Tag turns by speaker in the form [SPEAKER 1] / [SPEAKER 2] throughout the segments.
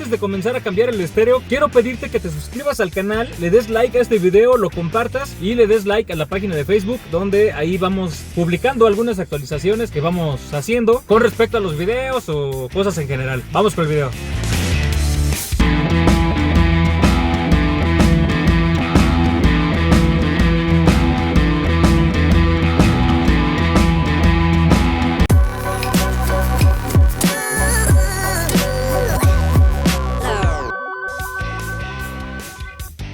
[SPEAKER 1] antes de comenzar a cambiar el estéreo, quiero pedirte que te suscribas al canal, le des like a este video, lo compartas y le des like a la página de Facebook, donde ahí vamos publicando algunas actualizaciones que vamos haciendo con respecto a los videos o cosas en general. Vamos con el video.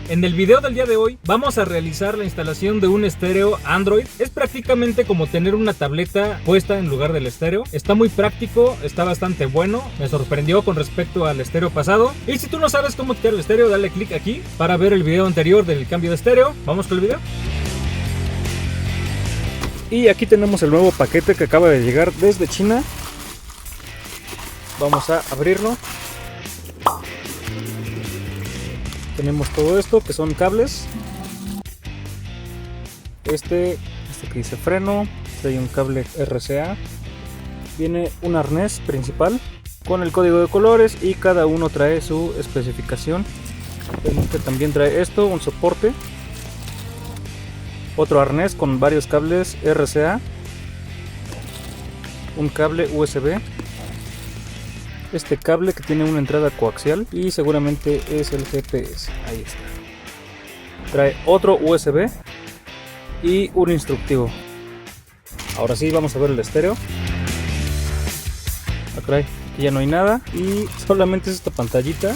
[SPEAKER 1] En el video del día de hoy vamos a realizar la instalación de un estéreo Android. Es prácticamente como tener una tableta puesta en lugar del estéreo. Está muy práctico, está bastante bueno. Me sorprendió con respecto al estéreo pasado. Y si tú no sabes cómo quitar el estéreo, dale clic aquí para ver el video anterior del cambio de estéreo. Vamos con el video. Y aquí tenemos el nuevo paquete que acaba de llegar desde China. Vamos a abrirlo. Tenemos todo esto que son cables. Este que dice freno, trae un cable RCA. Viene un arnés principal con el código de colores y cada uno trae su especificación. Este también trae esto, un soporte. Otro arnés con varios cables RCA. Un cable USB. Este cable que tiene una entrada coaxial y seguramente es el GPS. Ahí está. Trae otro USB y un instructivo. Ahora sí, vamos a ver el estéreo. Acá aquí ya no hay nada y solamente es esta pantallita.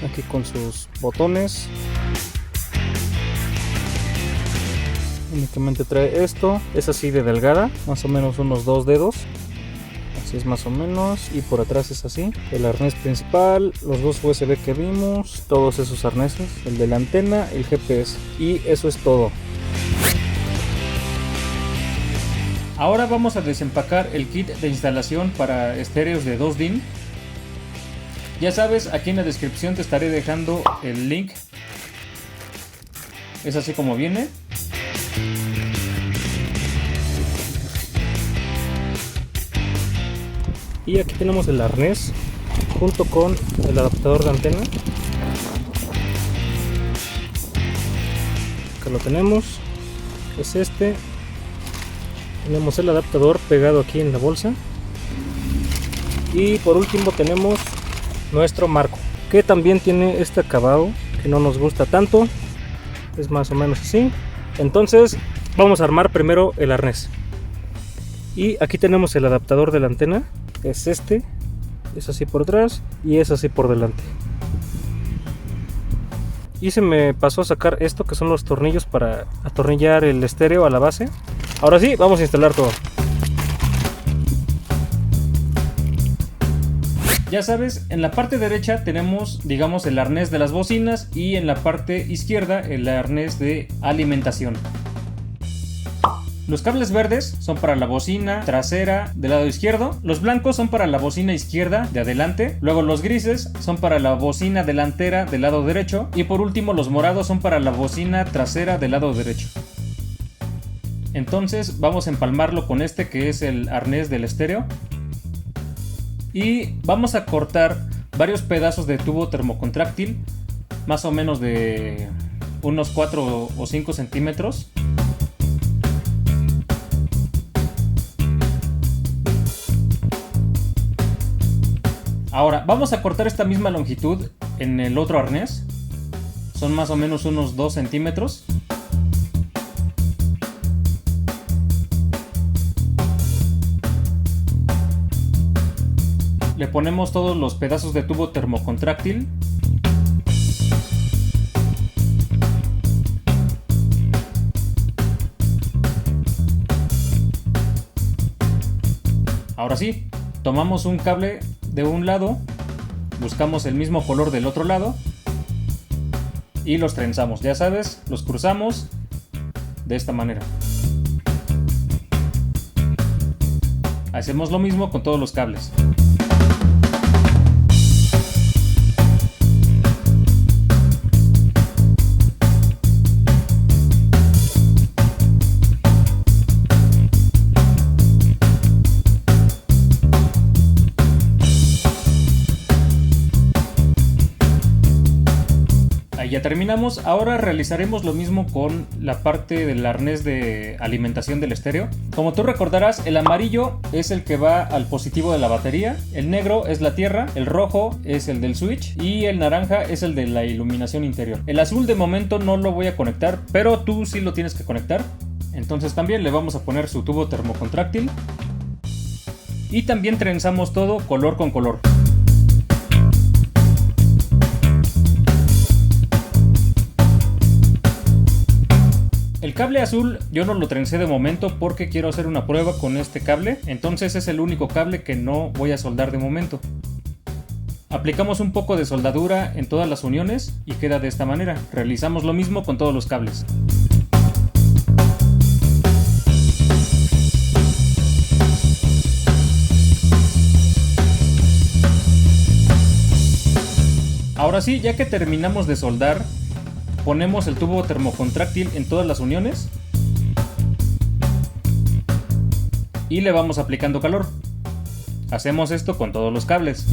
[SPEAKER 1] Aquí con sus botones. Únicamente trae esto. Es así de delgada, más o menos unos 2 dedos. Así es más o menos, y por atrás es así. El arnés principal, los dos USB que vimos, todos esos arneses, el de la antena, el GPS, y eso es todo. Ahora vamos a desempacar el kit de instalación para estéreos de 2 DIN. Ya sabes, aquí en la descripción te estaré dejando el link. Es así como viene. Y aquí tenemos el arnés junto con el adaptador de antena. Acá lo tenemos, es este. Tenemos el adaptador pegado aquí en la bolsa. Y por último tenemos nuestro marco, que también tiene este acabado que no nos gusta tanto. Es más o menos así. Entonces vamos a armar primero el arnés. Y aquí tenemos el adaptador de la antena. Es este, es así por atrás y es así por delante. Y se me pasó a sacar esto que son los tornillos para atornillar el estéreo a la base. Ahora sí, vamos a instalar todo. Ya sabes, en la parte derecha tenemos, digamos, el arnés de las bocinas y en la parte izquierda el arnés de alimentación. Los cables verdes son para la bocina trasera del lado izquierdo, los blancos son para la bocina izquierda de adelante, luego los grises son para la bocina delantera del lado derecho y por último los morados son para la bocina trasera del lado derecho. Entonces vamos a empalmarlo con este que es el arnés del estéreo y vamos a cortar varios pedazos de tubo termocontráctil, más o menos de unos 4 o 5 centímetros. Ahora vamos a cortar esta misma longitud en el otro arnés. Son más o menos unos 2 centímetros. Le ponemos todos los pedazos de tubo termocontráctil. Ahora sí, tomamos un cable de un lado, buscamos el mismo color del otro lado y los trenzamos. Ya sabes, los cruzamos de esta manera. Hacemos lo mismo con todos los cables. Ahí ya terminamos. Ahora realizaremos lo mismo con la parte del arnés de alimentación del estéreo. Como tú recordarás, el amarillo es el que va al positivo de la batería, el negro es la tierra, el rojo es el del switch y el naranja es el de la iluminación interior. El azul de momento no lo voy a conectar, pero tú sí lo tienes que conectar. Entonces también le vamos a poner su tubo termocontráctil y también trenzamos todo color con color. El cable azul yo no lo trencé de momento porque quiero hacer una prueba con este cable, entonces es el único cable que no voy a soldar de momento. Aplicamos un poco de soldadura en todas las uniones y queda de esta manera. Realizamos lo mismo con todos los cables. Ahora sí, ya que terminamos de soldar, ponemos el tubo termocontráctil en todas las uniones y le vamos aplicando calor. Hacemos esto con todos los cables.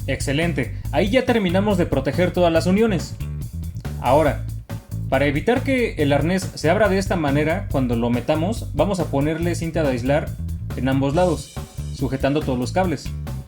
[SPEAKER 1] Excelente, ahí ya terminamos de proteger todas las uniones. Ahora, para evitar que el arnés se abra de esta manera, cuando lo metamos, vamos a ponerle cinta de aislar en ambos lados, sujetando todos los cables.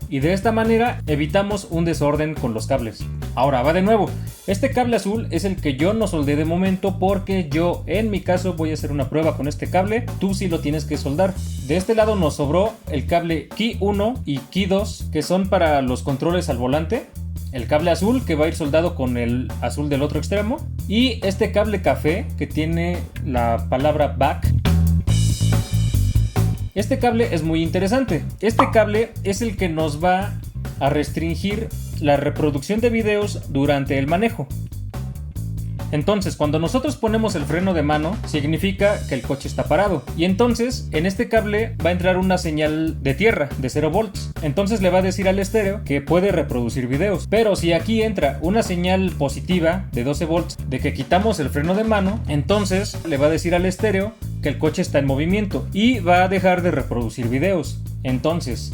[SPEAKER 1] Y de esta manera evitamos un desorden con los cables. Ahora va de nuevo, este cable azul es el que yo no soldé de momento porque yo en mi caso voy a hacer una prueba con este cable, tú sí lo tienes que soldar. De este lado nos sobró el cable Key 1 y Key 2 que son para los controles al volante, el cable azul que va a ir soldado con el azul del otro extremo y este cable café que tiene la palabra back. Este cable es muy interesante. Este cable es el que nos va a restringir la reproducción de videos durante el manejo. Entonces, cuando nosotros ponemos el freno de mano, significa que el coche está parado. Y entonces, en este cable va a entrar una señal de tierra de 0 volts. Entonces le va a decir al estéreo que puede reproducir videos. Pero si aquí entra una señal positiva de 12 volts de que quitamos el freno de mano, entonces le va a decir al estéreo que el coche está en movimiento y va a dejar de reproducir videos. Entonces,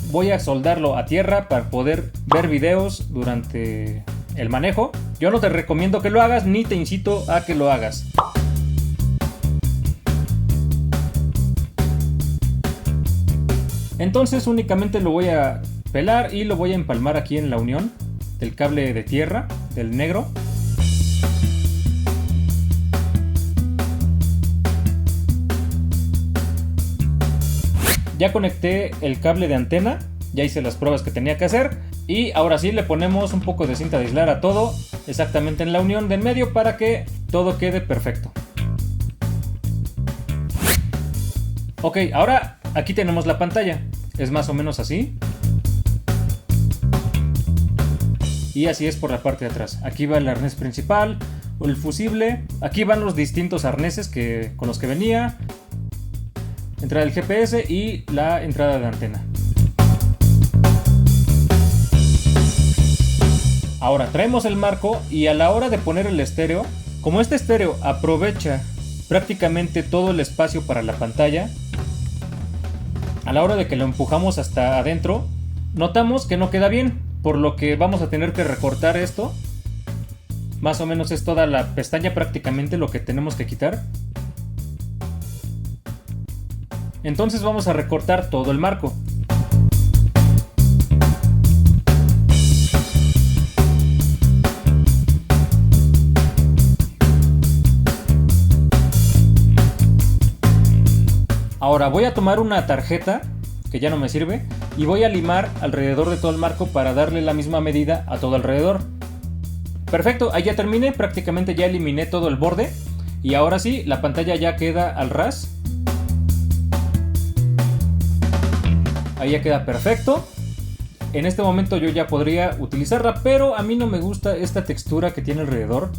[SPEAKER 1] voy a soldarlo a tierra para poder ver videos durante el manejo. Yo no te recomiendo que lo hagas ni te incito a que lo hagas. Entonces únicamente lo voy a pelar y lo voy a empalmar aquí en la unión del cable de tierra, del negro. Ya conecté el cable de antena, ya hice las pruebas que tenía que hacer y ahora sí le ponemos un poco de cinta de aislar a todo, exactamente en la unión del medio para que todo quede perfecto. Ok, ahora aquí tenemos la pantalla, es más o menos así. Y así es por la parte de atrás. Aquí va el arnés principal, el fusible, aquí van los distintos arneses con los que venía. Entrada del GPS y la entrada de antena. Ahora traemos el marco y a la hora de poner el estéreo, como este estéreo aprovecha prácticamente todo el espacio para la pantalla, a la hora de que lo empujamos hasta adentro, notamos que no queda bien, por lo que vamos a tener que recortar esto. Más o menos es toda la pestaña prácticamente lo que tenemos que quitar. Entonces vamos a recortar todo el marco. Ahora voy a tomar una tarjeta que ya no me sirve y voy a limar alrededor de todo el marco para darle la misma medida a todo alrededor. Perfecto, ahí ya terminé, prácticamente ya eliminé todo el borde y ahora sí, la pantalla ya queda al ras. Ahí ya queda perfecto. En este momento yo ya podría utilizarla, pero a mí no me gusta esta textura que tiene alrededor.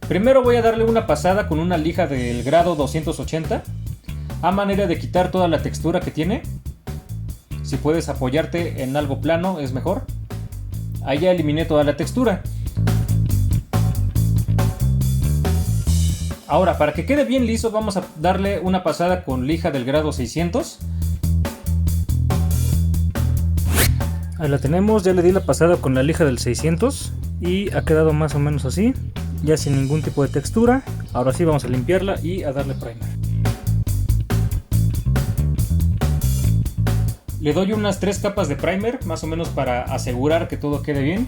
[SPEAKER 1] Primero voy a darle una pasada con una lija del grado 280 a manera de quitar toda la textura que tiene. Si puedes apoyarte en algo plano es mejor. Ahí ya eliminé toda la textura. Ahora, para que quede bien liso, vamos a darle una pasada con lija del grado 600. Ahí la tenemos, ya le di la pasada con la lija del 600 y ha quedado más o menos así, ya sin ningún tipo de textura. Ahora sí vamos a limpiarla y a darle primer. Le doy unas 3 capas de primer, más o menos para asegurar que todo quede bien.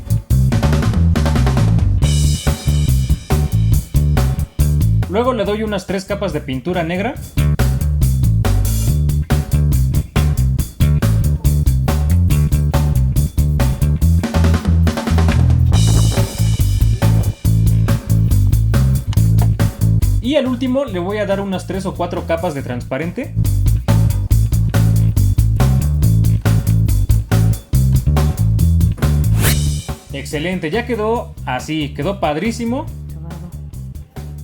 [SPEAKER 1] Luego le doy unas 3 capas de pintura negra. Y al último le voy a dar unas 3 o 4 capas de transparente. Excelente, ya quedó así, quedó padrísimo.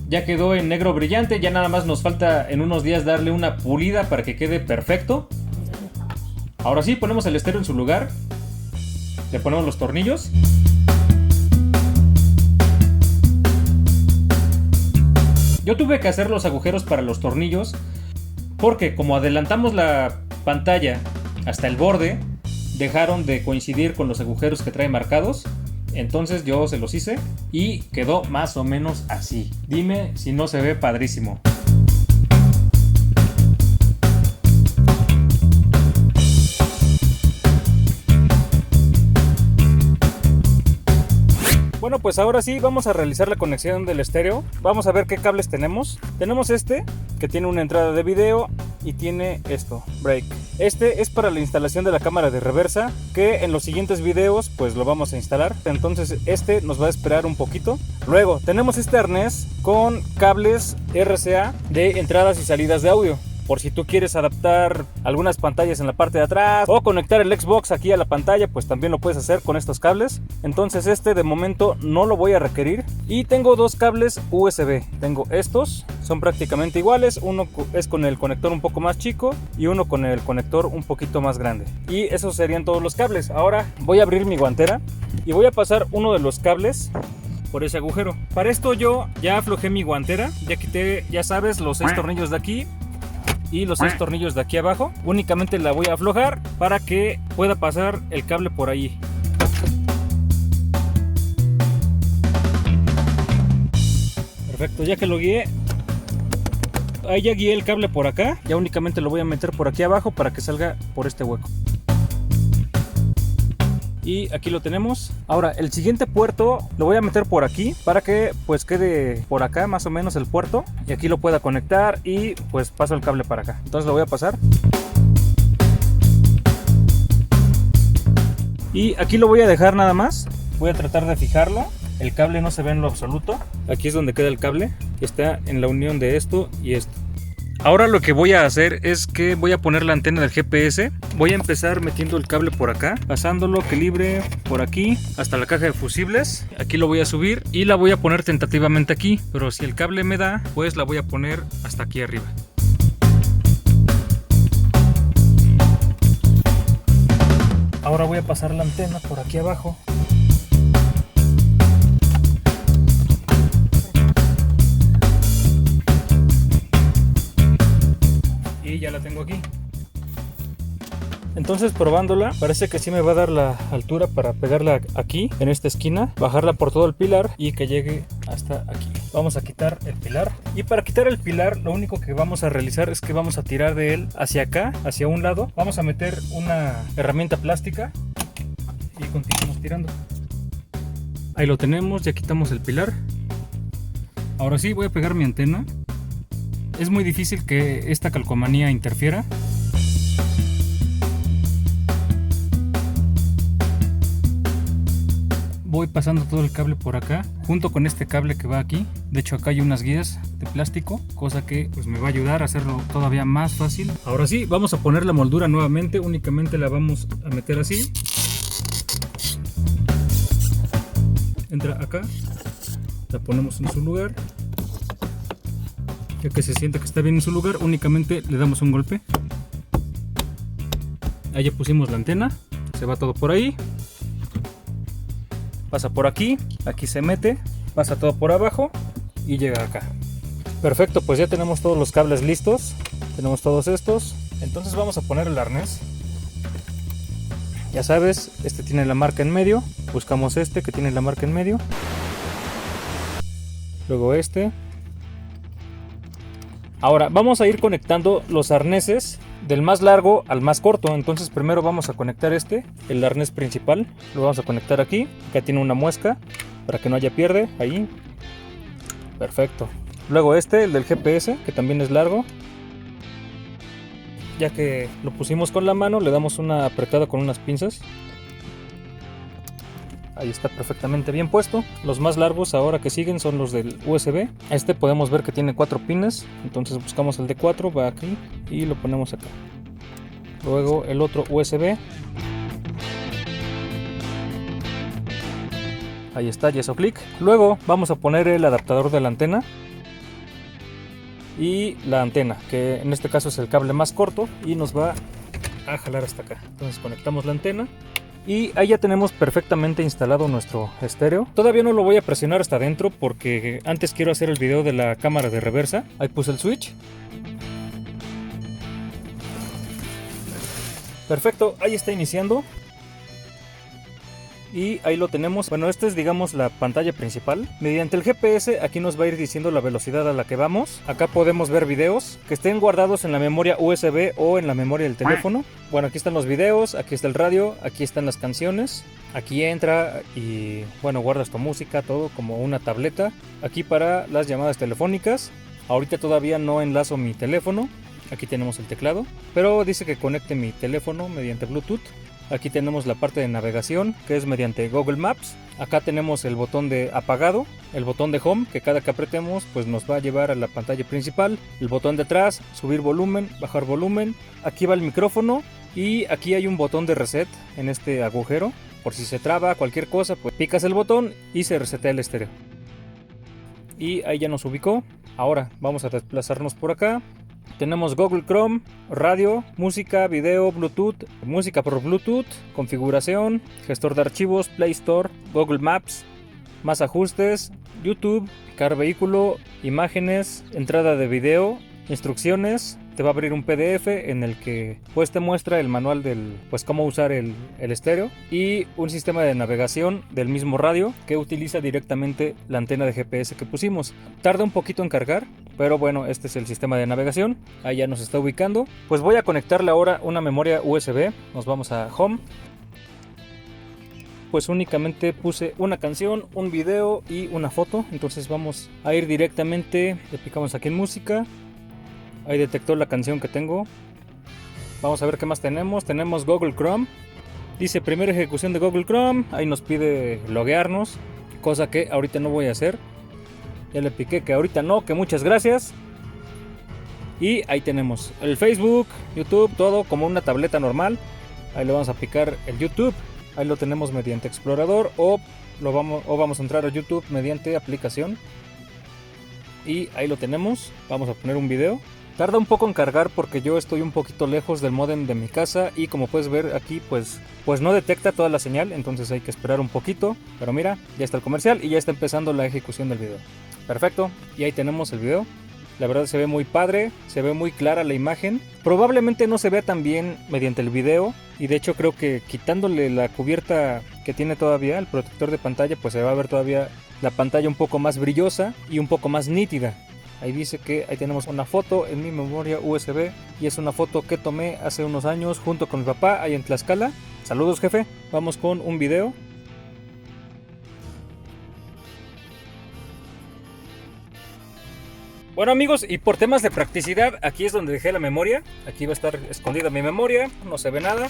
[SPEAKER 1] Ya quedó en negro brillante, ya nada más nos falta en unos días darle una pulida para que quede perfecto. Ahora sí, ponemos el estéreo en su lugar. Le ponemos los tornillos. Yo tuve que hacer los agujeros para los tornillos porque como adelantamos la pantalla hasta el borde, dejaron de coincidir con los agujeros que trae marcados. Entonces yo se los hice y quedó más o menos así. Dime si no se ve padrísimo. Bueno, pues ahora sí vamos a realizar la conexión del estéreo. Vamos a ver qué cables tenemos. Tenemos este que tiene una entrada de video y tiene esto, break. Este es para la instalación de la cámara de reversa, que en los siguientes videos pues lo vamos a instalar. Entonces este nos va a esperar un poquito. Luego tenemos este arnés con cables RCA de entradas y salidas de audio, por si tú quieres adaptar algunas pantallas en la parte de atrás o conectar el Xbox aquí a la pantalla, pues también lo puedes hacer con estos cables. Entonces este de momento no lo voy a requerir. Y tengo 2 cables USB. Tengo estos, son prácticamente iguales. Uno es con el conector un poco más chico y uno con el conector un poquito más grande. Y esos serían todos los cables. Ahora voy a abrir mi guantera y voy a pasar uno de los cables por ese agujero. Para esto yo ya aflojé mi guantera, ya quité, ya sabes, los 6 tornillos de aquí y los 6 tornillos de aquí abajo. Únicamente la voy a aflojar para que pueda pasar el cable por ahí. Perfecto, ya que lo guié, ahí ya guié el cable por acá. Ya únicamente lo voy a meter por aquí abajo para que salga por este hueco. Y aquí lo tenemos. Ahora el siguiente puerto lo voy a meter por aquí para que pues quede por acá más o menos el puerto, y aquí lo pueda conectar y pues paso el cable para acá. Entonces lo voy a pasar y aquí lo voy a dejar nada más. Voy a tratar de fijarlo. El cable no se ve en lo absoluto. Aquí es donde queda el cable, que está en la unión de esto y esto. Ahora lo que voy a hacer es que voy a poner la antena del GPS. Voy a empezar metiendo el cable por acá, pasándolo que libre por aquí hasta la caja de fusibles. Aquí lo voy a subir y la voy a poner tentativamente aquí, pero si el cable me da, pues la voy a poner hasta aquí arriba. Ahora voy a pasar la antena por aquí abajo. Y ya la tengo aquí. Entonces probándola, parece que sí me va a dar la altura para pegarla aquí en esta esquina, bajarla por todo el pilar y que llegue hasta aquí. Vamos a quitar el pilar, y para quitar el pilar lo único que vamos a realizar es que vamos a tirar de él hacia acá, hacia un lado. Vamos a meter una herramienta plástica y continuamos tirando. Ahí lo tenemos, ya quitamos el pilar. Ahora sí voy a pegar mi antena. Es muy difícil que esta calcomanía interfiera. voy pasando todo el cable por acá, junto con este cable que va aquí. De hecho acá hay unas guías de plástico, cosa que pues me va a ayudar a hacerlo todavía más fácil. Ahora sí, vamos a poner la moldura nuevamente, únicamente la vamos a meter así. Entra acá, la ponemos en su lugar. Ya que se siente que está bien en su lugar, únicamente le damos un golpe. Ahí ya pusimos la antena, se va todo por ahí. Pasa por aquí, aquí se mete, pasa todo por abajo y llega acá. Perfecto, pues ya tenemos todos los cables listos, tenemos todos estos. Entonces vamos a poner el arnés. Ya sabes, este tiene la marca en medio, buscamos este que tiene la marca en medio. Luego este. Ahora vamos a ir conectando los arneses del más largo al más corto. Entonces primero vamos a conectar el arnés principal. Lo vamos a conectar aquí. Acá tiene una muesca para que no haya pierde. Ahí. Perfecto. Luego el del GPS, que también es largo. Ya que lo pusimos con la mano, le damos una apretada con unas pinzas. Ahí está perfectamente bien puesto. Los más largos ahora que siguen son los del USB. Podemos ver que tiene 4 pines. Entonces buscamos el de 4, va aquí y lo ponemos acá. Luego el otro USB. Ahí está, ya hizo clic. Luego vamos a poner el adaptador de la antena. Y la antena, que en este caso es el cable más corto y nos va a jalar hasta acá. Entonces conectamos la antena. Y ahí ya tenemos perfectamente instalado nuestro estéreo. Todavía no lo voy a presionar hasta adentro porque antes quiero hacer el video de la cámara de reversa. Ahí puse el switch. Perfecto, ahí está iniciando. Y ahí lo tenemos. Bueno, esta es digamos la pantalla principal. Mediante el GPS aquí nos va a ir diciendo la velocidad a la que vamos. Acá podemos ver videos que estén guardados en la memoria USB o en la memoria del teléfono. Bueno, aquí están los videos, aquí está el radio, aquí están las canciones. Aquí entra y bueno, guardas tu música, todo como una tableta. Aquí para las llamadas telefónicas. Ahorita todavía no enlazo mi teléfono. Aquí tenemos el teclado, pero dice que conecte mi teléfono mediante Bluetooth. Aquí tenemos la parte de navegación, que es mediante Google Maps. Acá tenemos el botón de apagado, el botón de home, que cada que apretemos pues nos va a llevar a la pantalla principal. El botón de atrás, subir volumen, bajar volumen. Aquí va el micrófono y aquí hay un botón de reset en este agujero. Por si se traba cualquier cosa, pues picas el botón y se resetea el estéreo. Y ahí ya nos ubicó. Ahora vamos a desplazarnos por acá. Tenemos Google Chrome, radio, música, video, Bluetooth, música por Bluetooth, configuración, gestor de archivos, Play Store, Google Maps, más ajustes, YouTube, cargar vehículo, imágenes, entrada de video, instrucciones. Te va a abrir un PDF en el que pues te muestra el manual del pues cómo usar el estéreo y un sistema de navegación del mismo radio que utiliza directamente la antena de GPS que pusimos. Tarda un poquito en cargar, pero bueno, este es el sistema de navegación. Ahí ya nos está ubicando. Pues voy a conectarle ahora una memoria USB. Nos vamos a Home. Pues únicamente puse una canción, un video y una foto. Entonces vamos a ir directamente, le picamos aquí en música. Ahí detectó la canción que tengo. Vamos a ver qué más tenemos. Tenemos Google Chrome. Dice primera ejecución de Google Chrome. Ahí nos pide loguearnos, cosa que ahorita no voy a hacer. Ya le piqué que ahorita no, que muchas gracias. Y ahí tenemos el Facebook, YouTube, todo como una tableta normal. Ahí le vamos a picar el YouTube. Ahí lo tenemos mediante explorador o vamos a entrar a YouTube mediante aplicación. Y ahí lo tenemos. Vamos a poner un video. Tarda un poco en cargar porque yo estoy un poquito lejos del módem de mi casa y como puedes ver aquí pues no detecta toda la señal, entonces hay que esperar un poquito. Pero mira, ya está el comercial y ya está empezando la ejecución del video. Perfecto, y ahí tenemos el video. La verdad se ve muy padre, se ve muy clara la imagen. Probablemente no se vea tan bien mediante el video y de hecho creo que quitándole la cubierta que tiene todavía, el protector de pantalla, pues se va a ver todavía la pantalla un poco más brillosa y un poco más nítida. Ahí dice que ahí tenemos una foto en mi memoria USB y es una foto que tomé hace unos años junto con mi papá ahí en Tlaxcala. Saludos, jefe. Vamos con un video. Bueno amigos, y por temas de practicidad, aquí es donde dejé la memoria. Aquí va a estar escondida mi memoria, no se ve nada.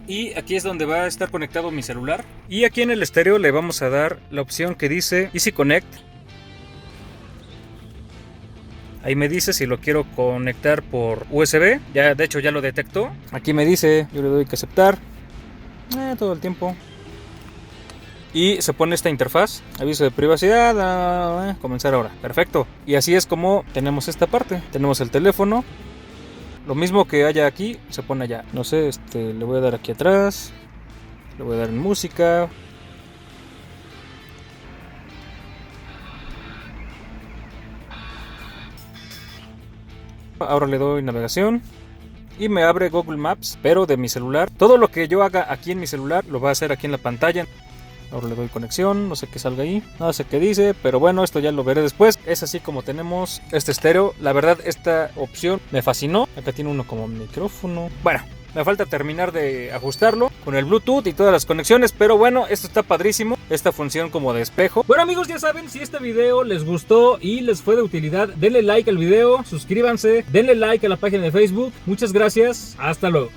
[SPEAKER 1] Y aquí es donde va a estar conectado mi celular. Y aquí en el estéreo le vamos a dar la opción que dice Easy Connect. Ahí me dice si lo quiero conectar por USB. Ya, de hecho ya lo detectó. Aquí me dice, yo le doy que aceptar. Todo el tiempo. Y se pone esta interfaz, aviso de privacidad, comenzar ahora. Perfecto. Y así es como tenemos esta parte. Tenemos el teléfono. Lo mismo que haya aquí, se pone allá. No sé, le voy a dar aquí atrás. Le voy a dar en música. Ahora le doy navegación. Y me abre Google Maps, pero de mi celular. Todo lo que yo haga aquí en mi celular lo va a hacer aquí en la pantalla. Ahora le doy conexión, no sé qué salga ahí, no sé qué dice, pero bueno, esto ya lo veré después. Es así como tenemos este estéreo. La verdad, esta opción me fascinó. Acá tiene uno como micrófono. Bueno, me falta terminar de ajustarlo con el Bluetooth y todas las conexiones, pero bueno, esto está padrísimo, esta función como de espejo. Bueno amigos, ya saben, si este video les gustó y les fue de utilidad, denle like al video, suscríbanse, denle like a la página de Facebook. Muchas gracias, hasta luego.